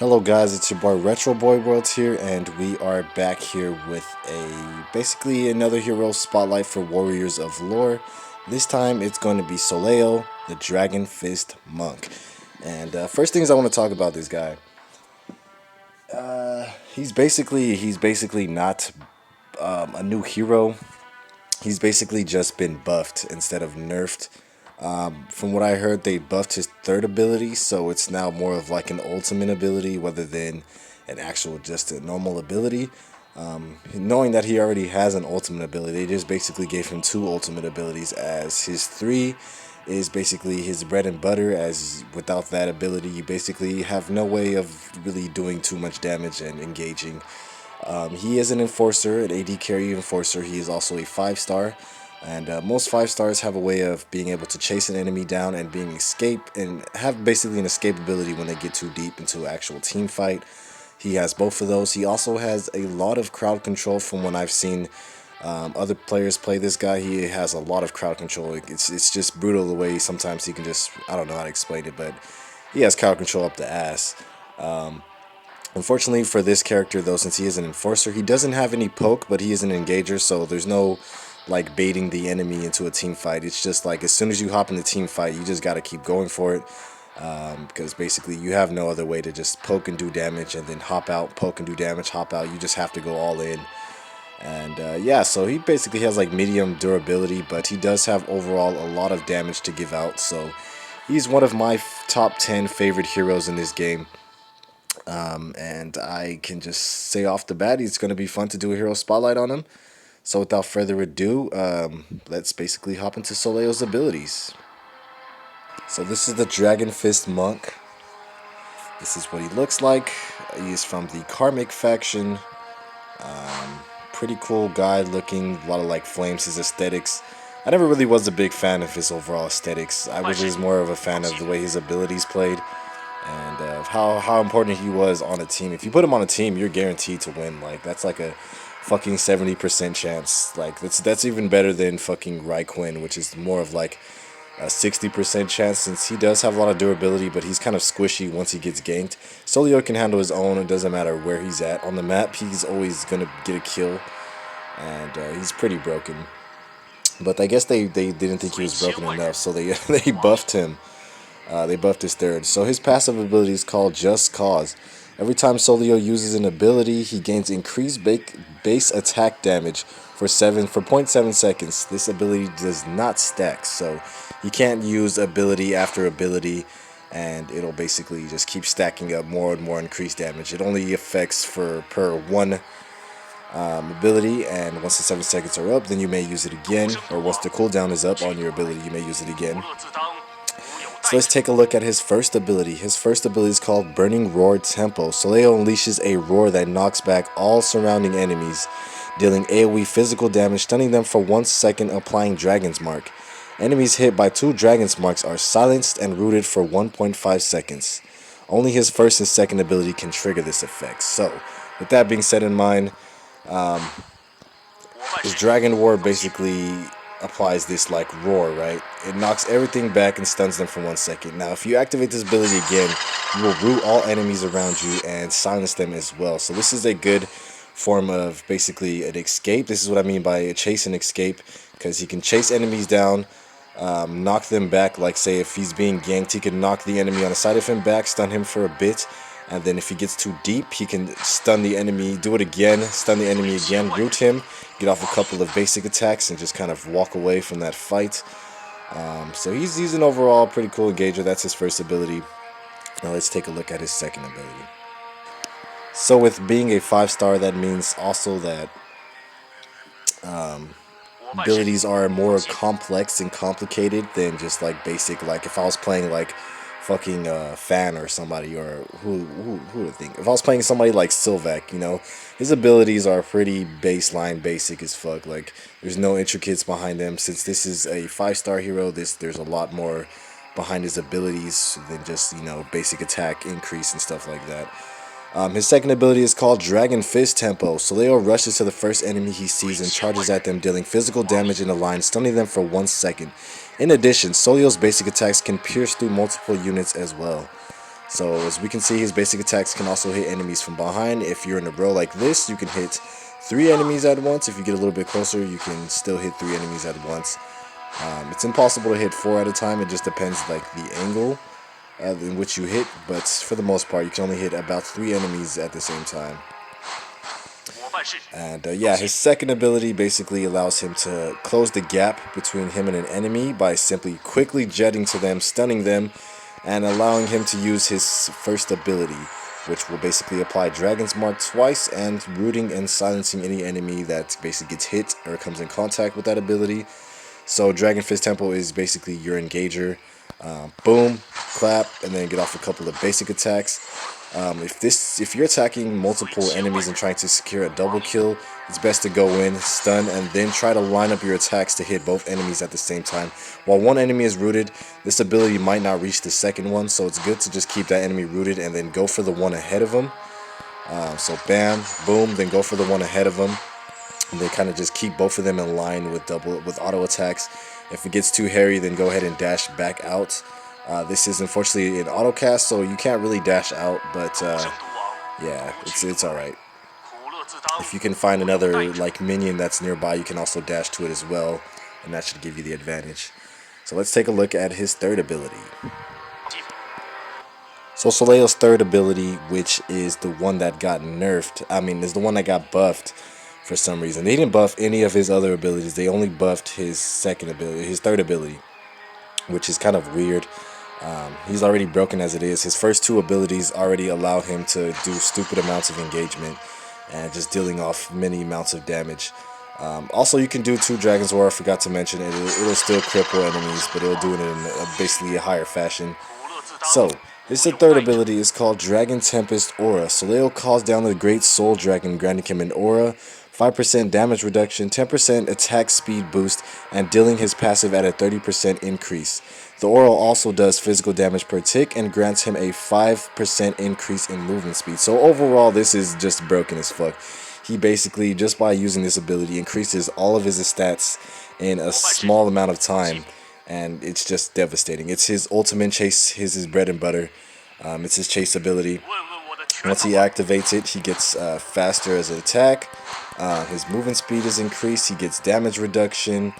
Hello guys, it's your boy Retro Boy World here, and we are back here with basically another hero spotlight for Warriors of Lore. This time it's going to be Sòleò, the Dragon Fist Monk. And first things I want to talk about this guy. He's basically not a new hero. He's basically just been buffed instead of nerfed. From what I heard, they buffed his third ability, so it's now more of like an ultimate ability rather than an actual just a normal ability. Knowing that he already has an ultimate ability, they just basically gave him two ultimate abilities, as his three is basically his bread and butter, as without that ability you basically have no way of really doing too much damage and engaging. He is an enforcer, an AD carry enforcer. He is also a 5-star. And most 5-stars have a way of being able to chase an enemy down and being escape and have basically an escape ability when they get too deep into an actual team fight. He has both of those. He also has a lot of crowd control. From when I've seen other players play this guy, he has a lot of crowd control. It's just brutal the way sometimes he can just, I don't know how to explain it, but he has crowd control up the ass. Unfortunately for this character though, since he is an enforcer, he doesn't have any poke, but he is an engager, so there's no like baiting the enemy into a team fight. It's just like as soon as you hop in the team fight, you just got to keep going for it, because basically you have no other way to just poke and do damage and then hop out, poke and do damage, hop out. You just have to go all in. And yeah, so he basically has like medium durability, but he does have overall a lot of damage to give out. So he's one of my top 10 favorite heroes in this game. And I can just say off the bat, it's going to be fun to do a hero spotlight on him. So without further ado, let's basically hop into Sòleò's abilities. So this is the Dragon Fist Monk. This is what he looks like. He is from the Karmic faction. Pretty cool guy looking, a lot of like flames, his aesthetics. I never really was a big fan of his overall aesthetics. I was just more of a fan of the way his abilities played and how important he was on a team. If you put him on a team, you're guaranteed to win. Like that's like a fucking 70% chance. Like that's even better than fucking Raikkonen, which is more of like a 60% chance, since he does have a lot of durability, but he's kind of squishy once he gets ganked. Sòleò can handle his own. It doesn't matter where he's at on the map. He's always gonna get a kill, and he's pretty broken. But I guess they didn't think he was broken enough, so they they buffed him. They buffed his third. So his passive ability is called Just Cause. Every time Sòleò uses an ability, he gains increased base attack damage for 0.7 seconds. This ability does not stack, so you can't use ability after ability, and it'll basically just keep stacking up more and more increased damage. It only affects per one ability, and once the 7 seconds are up, then you may use it again, or once the cooldown is up on your ability, you may use it again. So let's take a look at his first ability. His first ability is called Burning Roar Tempo. Sòleò unleashes a roar that knocks back all surrounding enemies, dealing AoE physical damage, stunning them for 1 second, applying Dragon's Mark. Enemies hit by 2 Dragon's Marks are silenced and rooted for 1.5 seconds. Only his first and second ability can trigger this effect. So, with that being said in mind, his Dragon Roar basically applies this like roar, right? It knocks everything back and stuns them for 1 second. Now if you activate this ability again, you will root all enemies around you and silence them as well. So this is a good form of basically an escape. This is what I mean by a chase and escape, because he can chase enemies down, knock them back. Like say if he's being ganked, he can knock the enemy on the side of him back, stun him for a bit, and then if he gets too deep, he can stun the enemy, do it again, stun the enemy again, root him, get off a couple of basic attacks, and just kind of walk away from that fight. So he's an overall pretty cool engager. That's his first ability. Now let's take a look at his second ability. So with being a 5-star, that means also that abilities are more complex and complicated than just like basic. Like if I was playing like fucking Fan or somebody, or who would think? If I was playing somebody like Sylvac, you know, his abilities are pretty baseline, basic as fuck. Like there's no intricates behind them. Since this is a 5-star hero, there's a lot more behind his abilities than just, you know, basic attack increase and stuff like that. His second ability is called Dragon Fist Tempo. Sòleò rushes to the first enemy he sees and charges at them, dealing physical damage in a line, stunning them for 1 second. In addition, Sòleò's basic attacks can pierce through multiple units as well. So as we can see, his basic attacks can also hit enemies from behind. If you're in a row like this, you can hit 3 enemies at once. If you get a little bit closer, you can still hit 3 enemies at once. It's impossible to hit 4 at a time. It just depends like the angle in which you hit, but for the most part, you can only hit about 3 enemies at the same time. And yeah, his second ability basically allows him to close the gap between him and an enemy by simply quickly jetting to them, stunning them, and allowing him to use his first ability, which will basically apply Dragon's Mark twice and rooting and silencing any enemy that basically gets hit or comes in contact with that ability. So Dragon Fist Tempo is basically your engager. Boom, clap, and then get off a couple of basic attacks. If you're attacking multiple enemies and trying to secure a double kill, it's best to go in, stun, and then try to line up your attacks to hit both enemies at the same time. While one enemy is rooted, this ability might not reach the second one, so it's good to just keep that enemy rooted and then go for the one ahead of him. So bam, boom, then go for the one ahead of him. And they kind of just keep both of them in line with auto attacks. If it gets too hairy, then go ahead and dash back out. This is unfortunately an auto cast, so you can't really dash out, but yeah, it's alright. If you can find another like minion that's nearby, you can also dash to it as well, and that should give you the advantage. So let's take a look at his third ability. So Sòleò's third ability, which is the one that got nerfed, is the one that got buffed for some reason. They didn't buff any of his other abilities. They only buffed his third ability, which is kind of weird. He's already broken as it is. His first 2 abilities already allow him to do stupid amounts of engagement and just dealing off many amounts of damage. Also, you can do 2 Dragon's War. I forgot to mention it. It'll still cripple enemies, but it'll do it in basically a higher fashion. So his third ability is called Dragon Tempest Aura. Sòleò calls down the Great Soul Dragon, granting him an aura, 5% damage reduction, 10% attack speed boost, and dealing his passive at a 30% increase. The aura also does physical damage per tick and grants him a 5% increase in movement speed. So overall, this is just broken as fuck. He basically, just by using this ability, increases all of his stats in a small amount of time, and it's just devastating. It's his ultimate chase, his bread and butter. It's his chase ability. Once he activates it, he gets faster as an attack. His movement speed is increased. He gets damage reduction.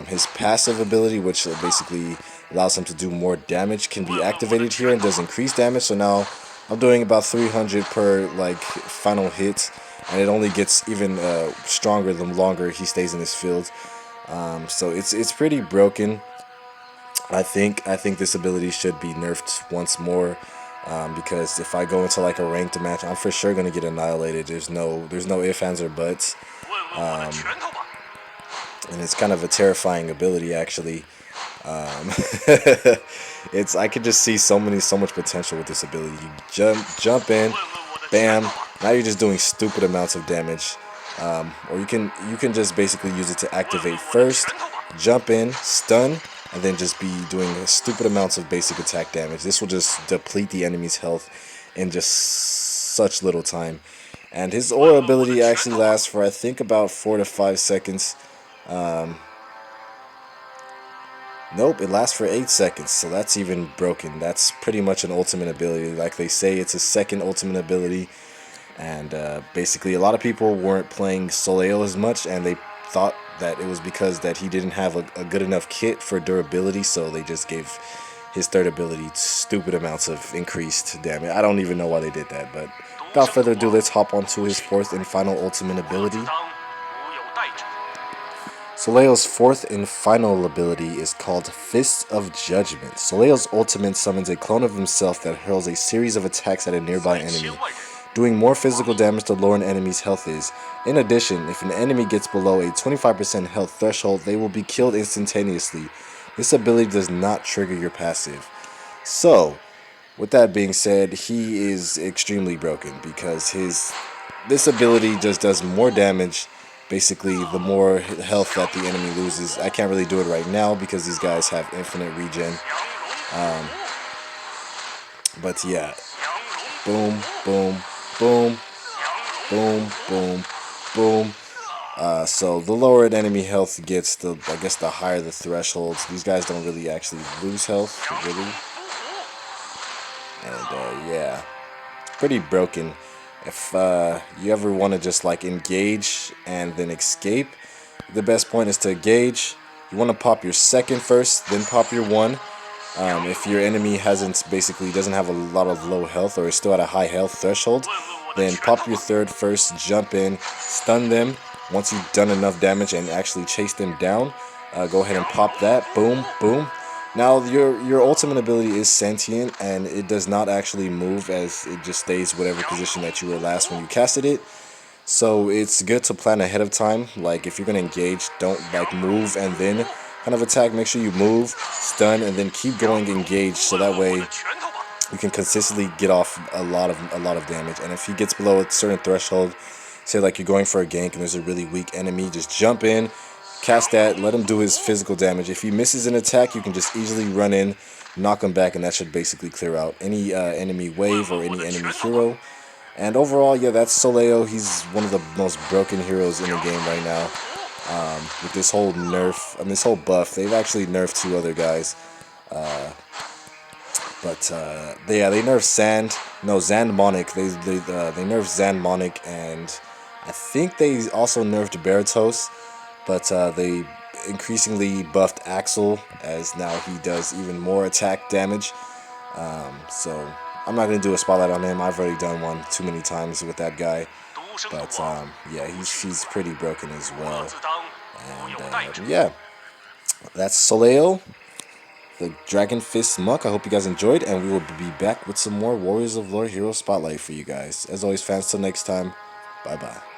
His passive ability, which basically allows him to do more damage, can be activated here and does increased damage. So now I'm doing about 300 per like final hit, and it only gets even stronger the longer he stays in this field. So it's pretty broken. I think this ability should be nerfed once more. Because if I go into like a ranked match, I'm for sure gonna get annihilated. There's no ifs, ands, or buts. And it's kind of a terrifying ability, actually. I could just see so much potential with this ability. You jump in, bam. Now you're just doing stupid amounts of damage. Or you can just basically use it to activate first, jump in, stun, and then just be doing stupid amounts of basic attack damage. This will just deplete the enemy's health in just such little time. And his aura ability actually lasts for, I think, about 4 to 5 seconds. Nope, it lasts for 8 seconds, so that's even broken. That's pretty much an ultimate ability. Like they say, it's a second ultimate ability. And basically, a lot of people weren't playing Sòleò as much, and they thought that it was because that he didn't have a good enough kit for durability, so they just gave his third ability stupid amounts of increased damage. I don't even know why they did that, but without further ado, let's hop onto his 4th and final ultimate ability. Sòleò's 4th and final ability is called Fist of Judgment. Sòleò's ultimate summons a clone of himself that hurls a series of attacks at a nearby enemy, doing more physical damage the lower an enemy's health is. In addition, if an enemy gets below a 25% health threshold, they will be killed instantaneously. This ability does not trigger your passive. So, with that being said, he is extremely broken because this ability just does more damage. Basically, the more health that the enemy loses. I can't really do it right now because these guys have infinite regen. But yeah, boom, boom, boom, boom, boom, boom. So the lower an enemy health gets, I guess the higher the thresholds. These guys don't really actually lose health, really. And yeah, pretty broken. If you ever want to just like engage and then escape, the best point is to engage. You want to pop your second first, then pop your one. If your enemy doesn't have a lot of low health or is still at a high health threshold, then pop your third first, jump in, stun them. Once you've done enough damage and actually chase them down, go ahead and pop that. Boom, boom. Now your ultimate ability is sentient and it does not actually move, as it just stays whatever position that you were last when you casted it. So it's good to plan ahead of time. Like if you're gonna engage, don't like move and then kind of attack. Make sure you move, stun, and then keep going engaged. So that way you can consistently get off a lot of damage. And if he gets below a certain threshold, say like you're going for a gank and there's a really weak enemy, just jump in, cast that, let him do his physical damage. If he misses an attack, you can just easily run in, knock him back, and that should basically clear out any enemy wave or any enemy hero. And overall, yeah, that's Sòleò. He's one of the most broken heroes in the game right now. With this whole nerf, this whole buff, they've actually nerfed two other guys. They nerfed Zandmonic. They nerfed Zandmonic, and I think they also nerfed Baratos. But they increasingly buffed Axel, as now he does even more attack damage. So I'm not going to do a spotlight on him. I've already done one too many times with that guy. But yeah, he's pretty broken as well. And yeah, that's Sòleò, the Dragon Fist Monk. I hope you guys enjoyed, and we will be back with some more Warriors of Lore Hero Spotlight for you guys. As always, fans, till next time, bye-bye.